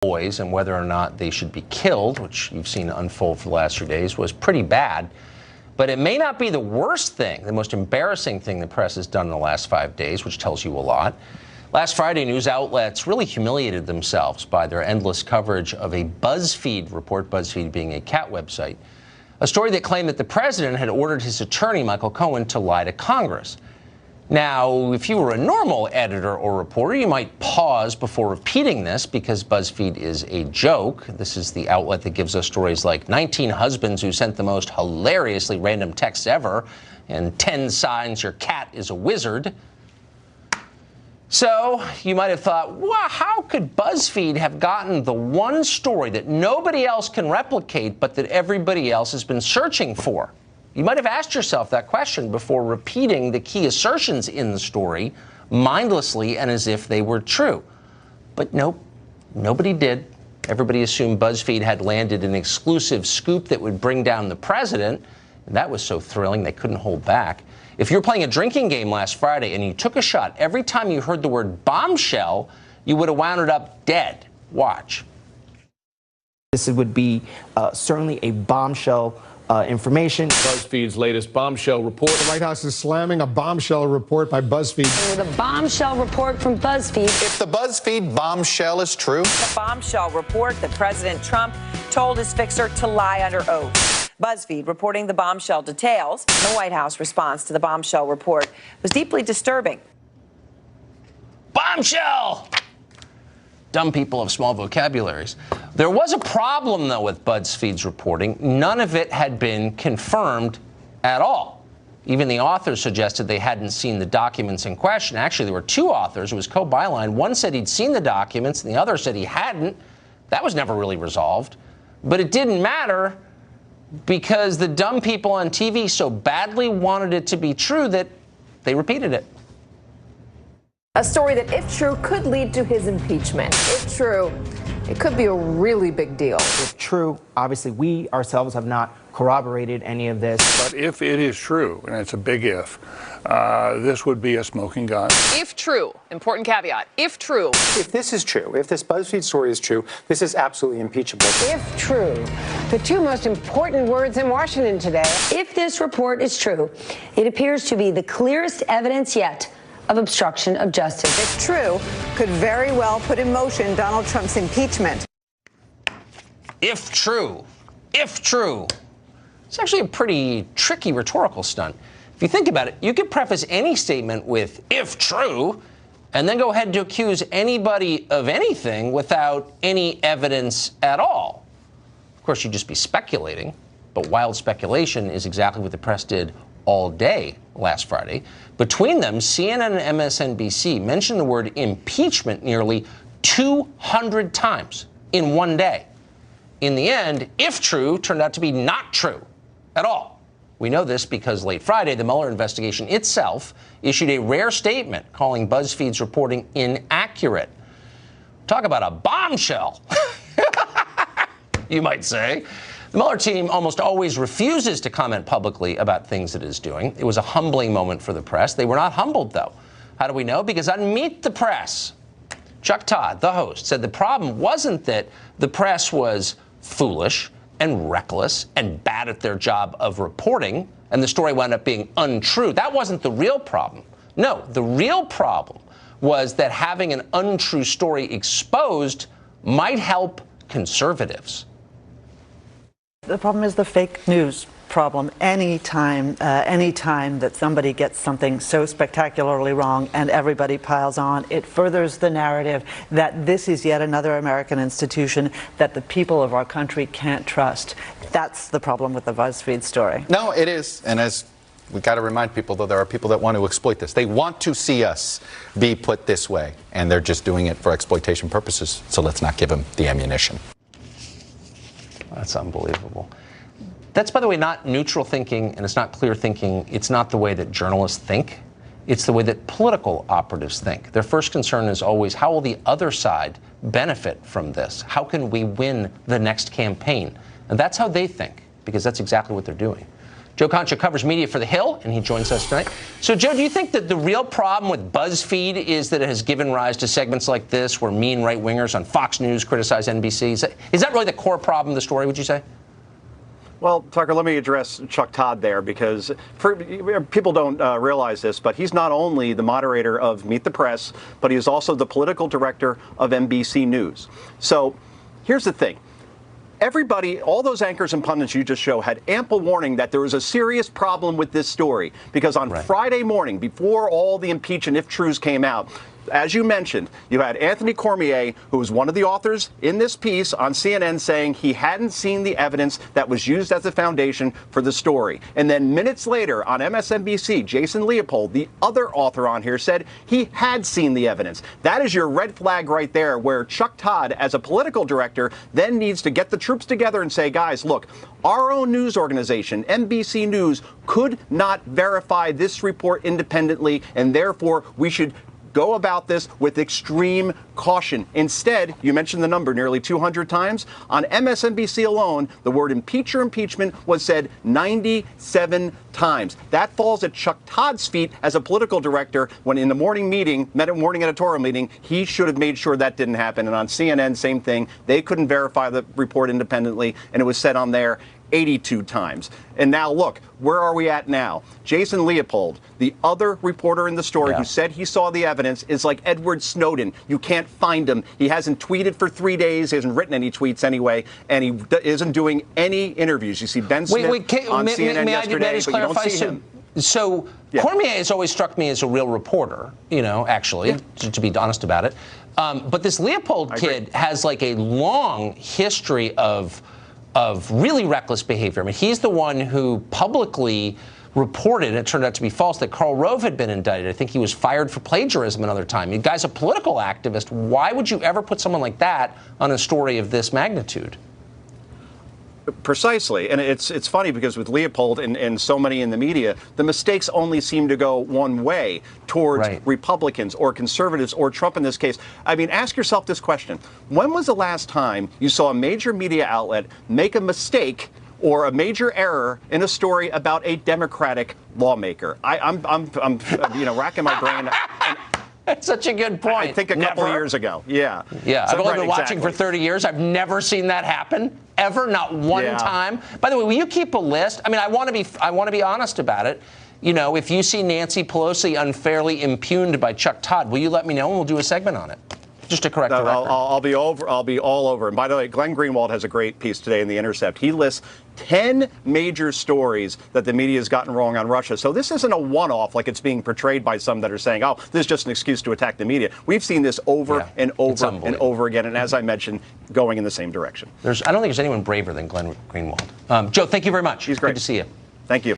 boys and whether or not they should be killed, which you've seen unfold for the last few days, was pretty bad. But it may not be the worst thing, the most embarrassing thing the press has done in the last 5 days, which tells you a lot. Last Friday, news outlets really humiliated themselves by their endless coverage of a Buzzfeed report, Buzzfeed being a cat website, a story that claimed that the president had ordered his attorney, Michael Cohen, to lie to Congress. Now, if you were a normal editor or reporter, you might pause before repeating this because BuzzFeed is a joke. This is the outlet that gives us stories like 19 husbands who sent the most hilariously random texts ever and 10 signs your cat is a wizard. So you might have thought, wow, how could BuzzFeed have gotten the one story that nobody else can replicate but that everybody else has been searching for? You might have asked yourself that question before repeating the key assertions in the story mindlessly and as if they were true. But nope, nobody did. Everybody assumed BuzzFeed had landed an exclusive scoop that would bring down the president. And that was so thrilling they couldn't hold back. If you were playing a drinking game last Friday and you took a shot every time you heard the word bombshell, you would have wound it up dead. Watch. This would be certainly a bombshell information. BuzzFeed's latest bombshell report. The White House is slamming a bombshell report by BuzzFeed. With a bombshell report from BuzzFeed. If the BuzzFeed bombshell is true. The bombshell report that President Trump told his fixer to lie under oath. BuzzFeed reporting the bombshell details. The White House response to the bombshell report was deeply disturbing. Bombshell! Dumb people have small vocabularies. There was a problem, though, with BuzzFeed's reporting. None of it had been confirmed at all. Even the authors suggested they hadn't seen the documents in question. Actually, there were two authors. It was co-byline. One said he'd seen the documents, and the other said he hadn't. That was never really resolved. But it didn't matter because the dumb people on TV so badly wanted it to be true that they repeated it. A story that, if true, could lead to his impeachment. If true, it could be a really big deal. If true, obviously we ourselves have not corroborated any of this. But if it is true, and it's a big if, this would be a smoking gun. If true, important caveat, if true. If this is true, if this BuzzFeed story is true, this is absolutely impeachable. If true, the two most important words in Washington today. If this report is true, it appears to be the clearest evidence yet of obstruction of justice. If true, could very well put in motion Donald Trump's impeachment. If true. If true. It's actually a pretty tricky rhetorical stunt. If you think about it, you could preface any statement with, if true, and then go ahead to accuse anybody of anything without any evidence at all. Of course, you'd just be speculating, but wild speculation is exactly what the press did all day last Friday. Between them, CNN and MSNBC mentioned the word impeachment nearly 200 times in one day. In the end, if true, turned out to be not true at all. We know this because late Friday, the Mueller investigation itself issued a rare statement calling BuzzFeed's reporting inaccurate. Talk about a bombshell, you might say. The Mueller team almost always refuses to comment publicly about things it is doing. It was a humbling moment for the press. They were not humbled, though. How do we know? Because on Meet the Press, Chuck Todd, the host, said the problem wasn't that the press was foolish and reckless and bad at their job of reporting, and the story wound up being untrue. That wasn't the real problem. No, the real problem was that having an untrue story exposed might help conservatives. The problem is the fake news problem. Anytime that somebody gets something so spectacularly wrong and everybody piles on, it furthers the narrative that this is yet another American institution that the people of our country can't trust. That's the problem with the BuzzFeed story. No, it is. And as we've got to remind people, though, there are people that want to exploit this. They want to see us be put this way, and they're just doing it for exploitation purposes. So let's not give them the ammunition. That's unbelievable. That's, by the way, not neutral thinking, and it's not clear thinking. It's not the way that journalists think. It's the way that political operatives think. Their first concern is always, how will the other side benefit from this? How can we win the next campaign? And that's how they think, because that's exactly what they're doing. Joe Concha covers media for The Hill, and he joins us tonight. So, Joe, do you think that the real problem with Buzzfeed is that it has given rise to segments like this where mean right-wingers on Fox News criticize NBC? Is that really the core problem of the story, would you say? Well, Tucker, let me address Chuck Todd there, because people don't realize this, but he's not only the moderator of Meet the Press, but he is also the political director of NBC News. So here's the thing. Everybody, all those anchors and pundits you just showed had ample warning that there was a serious problem with this story, because on Friday morning, before all the impeach and if trues came out, as you mentioned, you had Anthony Cormier, who was one of the authors in this piece on CNN, saying he hadn't seen the evidence that was used as the foundation for the story. And then minutes later on MSNBC, Jason Leopold, the other author on here, said he had seen the evidence. That is your red flag right there, where Chuck Todd, as a political director, then needs to get the troops together and say, guys, look, our own news organization, NBC News, could not verify this report independently, and therefore we should go about this with extreme caution. Instead, you mentioned the number nearly 200 times. On MSNBC alone, the word impeach or impeachment was said 97 times. That falls at Chuck Todd's feet as a political director, when in the morning editorial meeting, he should have made sure that didn't happen. And on CNN, same thing. They couldn't verify the report independently, and it was said on there 82 times. And now look, where are we at now? Jason Leopold, the other reporter in the story who said he saw the evidence, is like Edward Snowden. You can't find him. He hasn't tweeted for 3 days. He hasn't written any tweets anyway, and he isn't doing any interviews. You see Ben Smith on CNN yesterday, but you don't see him. So Cormier has always struck me as a real reporter, actually, to be honest about it. But this Leopold kid has like a long history of really reckless behavior. I mean, he's the one who publicly reported, it turned out to be false, that Karl Rove had been indicted. I think he was fired for plagiarism another time. You guy's a political activist. Why would you ever put someone like that on a story of this magnitude? Precisely. And it's funny because with Leopold and so many in the media, the mistakes only seem to go one way, towards Republicans or conservatives or Trump in this case. I mean, ask yourself this question. When was the last time you saw a major media outlet make a mistake or a major error in a story about a Democratic lawmaker? I'm racking my brain. That's such a good point. I think a couple of years ago. Yeah. Yeah. I've only been watching for 30 years. I've never seen that happen. Ever. Not one time. By the way, will you keep a list? I mean, I want to be honest about it. If you see Nancy Pelosi unfairly impugned by Chuck Todd, will you let me know and we'll do a segment on it? Just to correct the record. I'll be all over. And by the way, Glenn Greenwald has a great piece today in The Intercept. He lists 10 major stories that the media has gotten wrong on Russia. So this isn't a one-off like it's being portrayed by some that are saying, oh, this is just an excuse to attack the media. We've seen this over and over and over again. And as I mentioned, going in the same direction. I don't think there's anyone braver than Glenn Greenwald. Joe, thank you very much. He's great. Good to see you. Thank you.